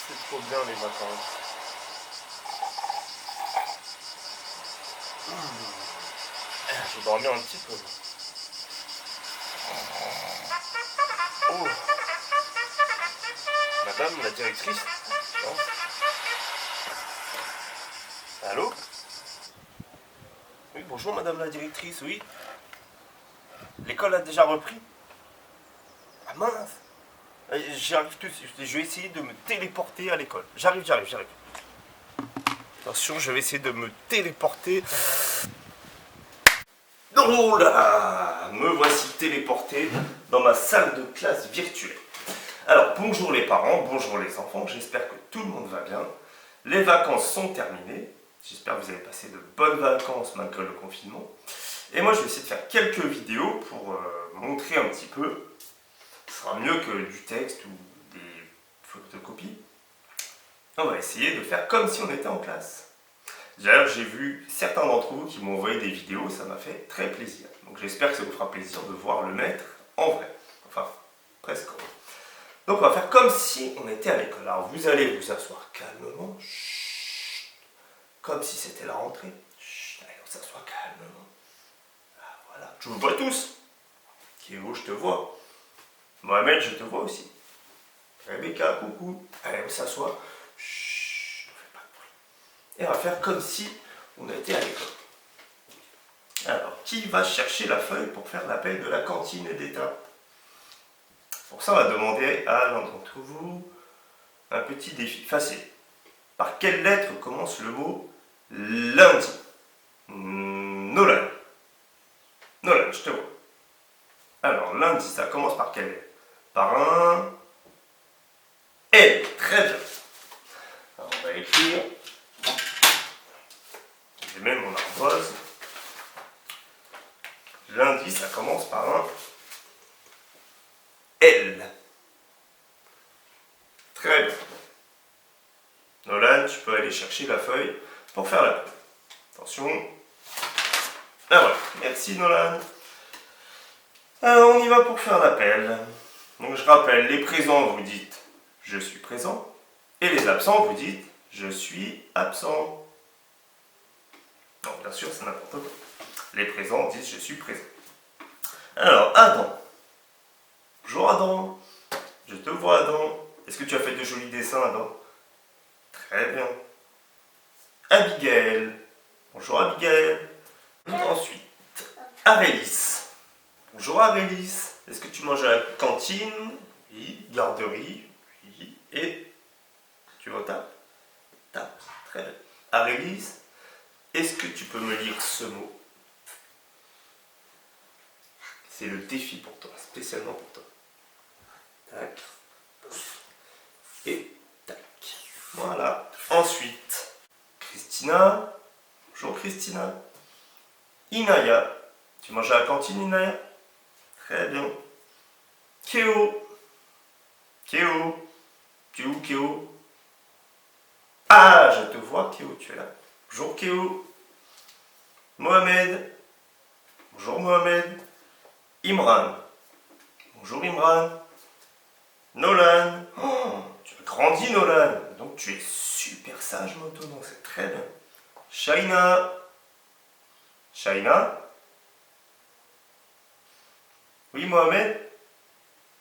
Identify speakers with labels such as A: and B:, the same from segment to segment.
A: C'est trop bien les vacances. J'ai dormi un petit peu. Oh, madame la directrice. Non. Allô? Oui, bonjour madame la directrice, oui. L'école a déjà repris? Ah mince. J'arrive tout de suite. Je vais essayer de me téléporter à l'école. J'arrive. Attention, je vais essayer de me téléporter. Oh là! Me voici téléporté dans ma salle de classe virtuelle. Alors, bonjour les parents, bonjour les enfants, j'espère que tout le monde va bien. Les vacances sont terminées. J'espère que vous avez passé de bonnes vacances malgré le confinement. Et moi, je vais essayer de faire quelques vidéos pour montrer un petit peu. Ce sera mieux que du texte ou des photocopies. On va essayer de faire comme si on était en classe. D'ailleurs, j'ai vu certains d'entre vous qui m'ont envoyé des vidéos, ça m'a fait très plaisir. Donc j'espère que ça vous fera plaisir de voir le maître en vrai. Enfin, presque en vrai. Donc on va faire comme si on était à l'école. Alors vous allez vous asseoir calmement. Chut, comme si c'était la rentrée. Chut, allez, on s'assoit calmement. Ah, voilà. Je vous vois tous. Kéo, je te vois. Mohamed, je te vois aussi. Rebecca, coucou. Allez, on s'assoit. Chut, on fait pas de bruit. Et on va faire comme si on était à l'école. Alors, qui va chercher la feuille pour faire l'appel de la cantine d'État? Pour ça, on va demander à l'un d'entre vous un petit défi facile. Par quelle lettre commence le mot lundi? Nolan. Nolan, je te vois. Alors, lundi, ça commence par quelle lettre? Par un L. Très bien. Alors, on va écrire. J'ai même mon ardoise. Lundi, ça commence par un L. Très bien. Nolan, tu peux aller chercher la feuille pour faire la feuille. Attention. Ah voilà. Merci Nolan. Alors, on y va pour faire l'appel. Donc je rappelle, les présents, vous dites « je suis présent » et les absents, vous dites « je suis absent ». Non, bien sûr, c'est n'importe quoi. Les présents disent « je suis présent ». Alors, Adam. Bonjour Adam. Je te vois Adam. Est-ce que tu as fait de jolis dessins Adam? Très bien. Abigail. Bonjour Abigail. Ensuite, Arélis. Bonjour Arélis. Est-ce que tu manges à la cantine? Oui. Garderie? Oui. Et tu vas au table? Table. Très bien. Arélis, est-ce que tu peux me lire ce mot? C'est le défi pour toi, spécialement pour toi. Tac. Et tac. Voilà. Ensuite, Christina. Bonjour Christina. Inaya. Tu manges à la cantine Inaya? Très bien. Kéo. Kéo. Tu es où Kéo? Ah, je te vois Kéo, tu es là. Bonjour Kéo. Mohamed. Bonjour Mohamed. Imran. Bonjour Imran. Nolan. Oh, tu as grandi Nolan. Donc tu es super sage maintenant, c'est très bien. Shaina. Shaina. Oui Mohamed.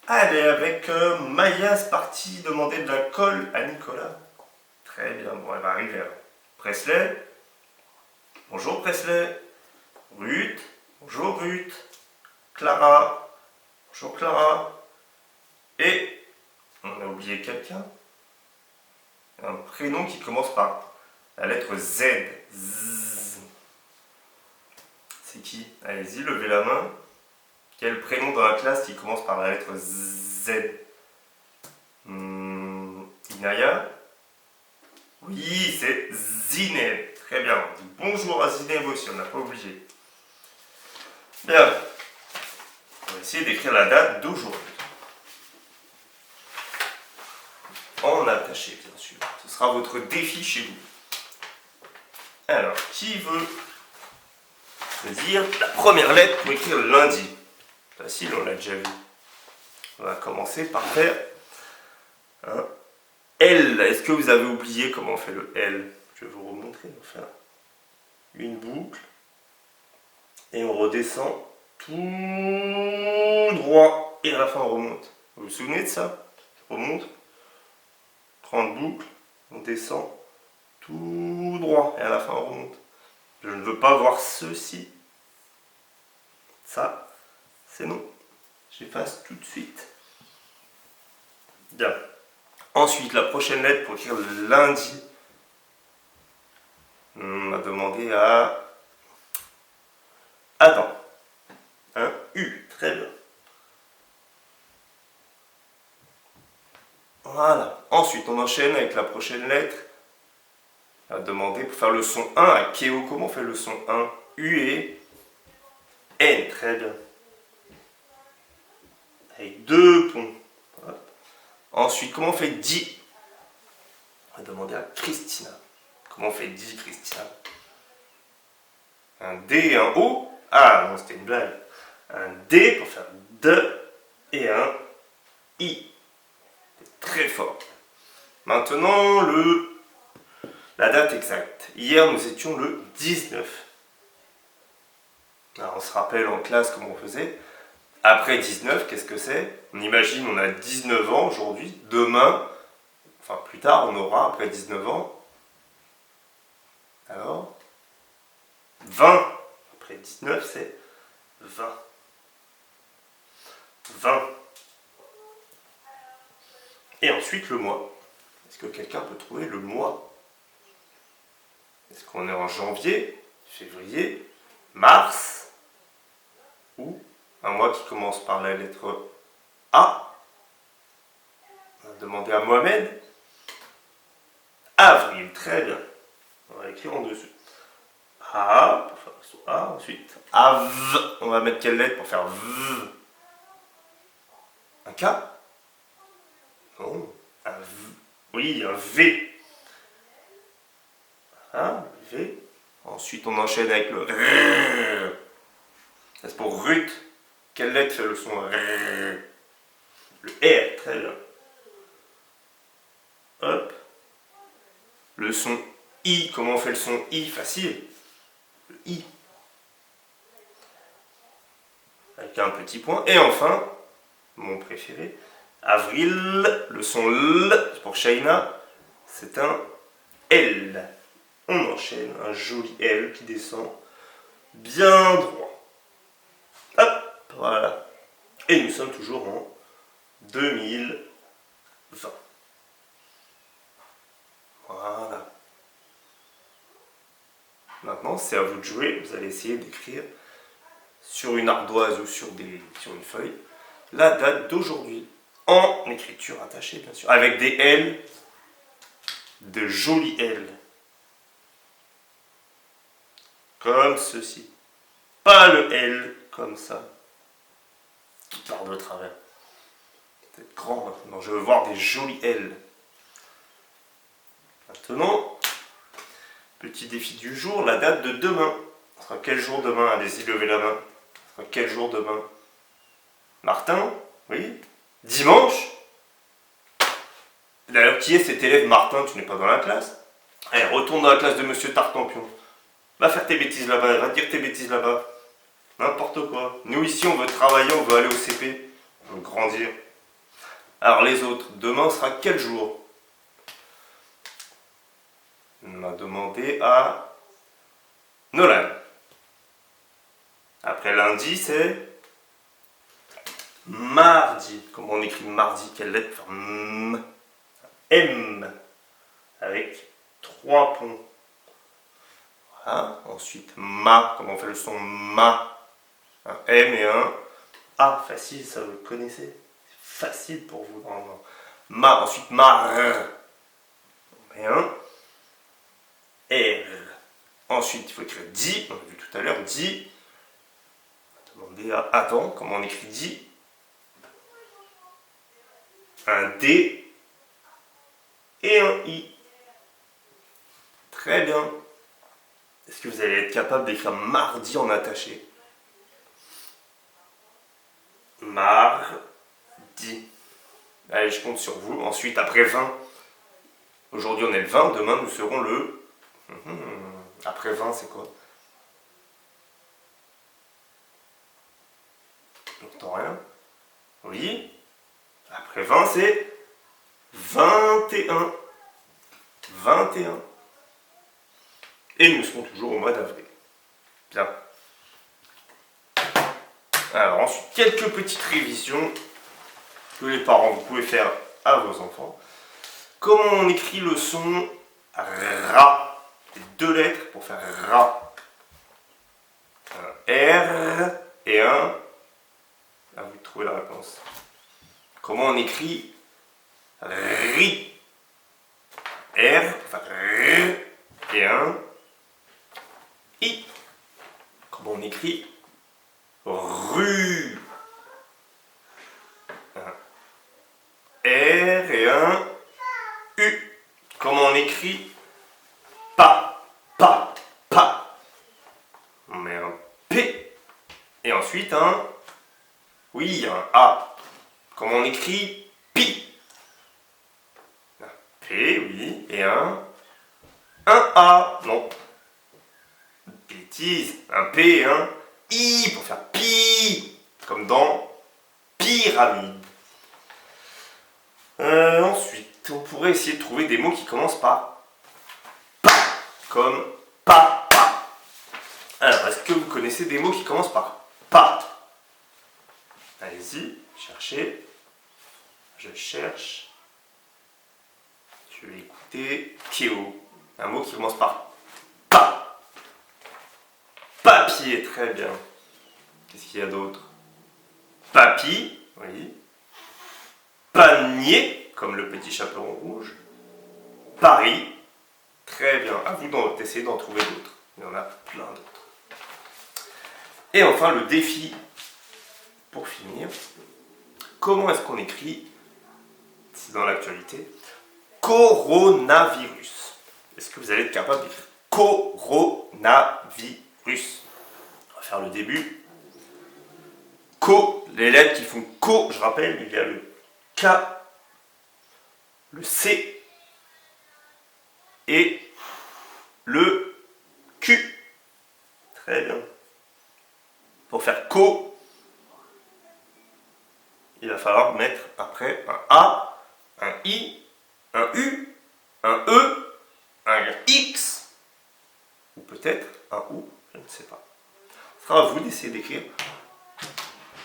A: Ah, elle est avec Maya, c'est parti demander de la colle à Nicolas. Très bien, bon elle va arriver. Presley. Bonjour Presley. Ruth. Bonjour Ruth. Clara. Bonjour Clara. Et on a oublié quelqu'un. Un prénom qui commence par la lettre Z. Z. C'est qui? Allez-y, levez la main. Quel prénom dans la classe qui commence par la lettre Z? Inaya? Oui, c'est Zineb. Très bien. Bonjour à Zineb aussi, on n'a pas oublié. Bien. On va essayer d'écrire la date d'aujourd'hui. En attaché, bien sûr. Ce sera votre défi chez vous. Alors, qui veut me dire la première lettre pour écrire lundi? Facile, on l'a déjà vu. On va commencer par faire Un L. Est-ce que vous avez oublié comment on fait le L? Je vais vous remontrer. On va faire une boucle. Et on redescend tout droit. Et à la fin, on remonte. Vous vous souvenez de ça? Je remonte. 30 boucles. On descend tout droit. Et à la fin, on remonte. Je ne veux pas voir ceci. Ça, c'est non. J'efface tout de suite. Bien. Ensuite, la prochaine lettre pour écrire lundi. On va demander à Adam. Un U. Très bien. Voilà. Ensuite, on enchaîne avec la prochaine lettre. On va demander pour faire le son 1 à Kéo. Comment on fait le son 1? U et N. Très bien. Avec deux ponts. Voilà. Ensuite, comment on fait Di? On va demander à Christina. Comment on fait Di, Christina? Un D et un O. Ah non, c'était une blague. Un D pour faire D et un I. C'est très fort. Maintenant, la date exacte. Hier, nous étions le 19. Alors, on se rappelle en classe comment on faisait. Après 19, qu'est-ce que c'est? On imagine, on a 19 ans aujourd'hui. Demain, enfin plus tard, on aura, après 19 ans, alors, 20. Après 19, c'est 20. 20. Et ensuite, le mois. Est-ce que quelqu'un peut trouver le mois? Est-ce qu'on est en janvier, février, mars, ou un mois qui commence par la lettre A? On va demander à Mohamed. Avril, très bien. On va écrire en dessus. A, pour faire le son A, ensuite Av. On va mettre quelle lettre pour faire V? Un K? Non, un V. Oui, un V. Voilà, V. Ensuite, on enchaîne avec le R. C'est pour Ruth. Quelle lettre fait le son R? Le R, très bien. Hop. Le son I, comment on fait le son I? Facile. Le I. Avec un petit point. Et enfin, mon préféré, avril, le son L, pour Shaina, c'est un L. On enchaîne, un joli L qui descend bien droit. Hop, voilà. Et nous sommes toujours en 2020. Voilà. Maintenant, c'est à vous de jouer. Vous allez essayer d'écrire sur une ardoise ou sur une feuille la date d'aujourd'hui. En écriture attachée, bien sûr. Avec des L, de jolis L. Comme ceci. Pas le L comme ça. Qui part de travers. C'est grand maintenant. Je veux voir des jolis L. Maintenant, petit défi du jour, la date de demain. Ce sera quel jour demain? Allez-y, levez la main. Ce sera quel jour demain? Martin? Oui? Dimanche? D'ailleurs, qui est cet élève Martin? Tu n'es pas dans la classe? Allez, retourne dans la classe de Monsieur Tartampion. Va faire tes bêtises là-bas, va dire tes bêtises là-bas. N'importe quoi. Nous ici, on veut travailler, on veut aller au CP. On veut grandir. Alors les autres, demain sera quel jour? On a demandé à Nolan. Après lundi, c'est mardi. Comment on écrit mardi? Quelle lettre? M. M. Avec 3 ponts. Voilà. Ensuite, ma. Comment on fait le son ma? Un M et un A. Facile, ça vous le connaissez. C'est facile pour vous normalement. Ma. Ensuite, mar. On met un R. Ensuite, il faut écrire di. On a vu tout à l'heure di. On va demander à Adam comment on écrit di. Un D et un I. Très bien. Est-ce que vous allez être capable d'écrire mardi en attaché? Mardi. Allez, je compte sur vous. Ensuite, après 20, aujourd'hui on est le 20, demain nous serons le... Après 20, c'est quoi? J'entends rien. Oui. Après 20, c'est 21. 21. Et nous serons toujours au mois d'avril. Bien. Alors ensuite, quelques petites révisions que les parents vous pouvez faire à vos enfants. Comment on écrit le son RA? Deux lettres pour faire RA. Un R et un... À vous de trouver la réponse. Comment on écrit RI? R, enfin R et un I. Comment on écrit rue? Un R et un U. Comment on écrit pas? On met un P et ensuite un... Oui, un A. Comment on écrit pi? Un P, oui, et un A. Non. Bêtise. Un P et un I pour faire pi. Comme dans pyramide. Ensuite, on pourrait essayer de trouver des mots qui commencent par pa. Comme papa. Alors, est-ce que vous connaissez des mots qui commencent par pa? Allez-y, cherchez. Je cherche. Je vais écouter Kéo. Un mot qui commence par pa. Papier, très bien. Qu'est-ce qu'il y a d'autre? Papy, oui. Panier, comme le petit chaperon rouge. Paris, très bien. À vous d'essayer d'en trouver d'autres. Il y en a plein d'autres. Et enfin, le défi, pour finir. Comment est-ce qu'on écrit, c'est dans l'actualité, coronavirus? Est-ce que vous allez être capable d'écrire coronavirus? On va faire le début. Les lettres qui font co, je rappelle, il y a le K, le C et le Q. Très bien. Pour faire co, il va falloir mettre après un A, un I, un U, un E, un X, ou peut-être un OU, je ne sais pas. Ce sera à vous d'essayer d'écrire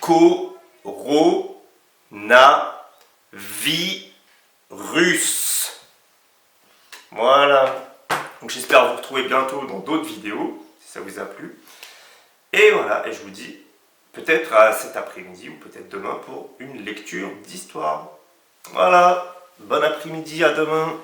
A: coronavirus. Voilà. Donc j'espère vous retrouver bientôt dans d'autres vidéos, si ça vous a plu. Et voilà, et je vous dis peut-être à cet après-midi ou peut-être demain pour une lecture d'histoire. Voilà, bon après-midi, à demain.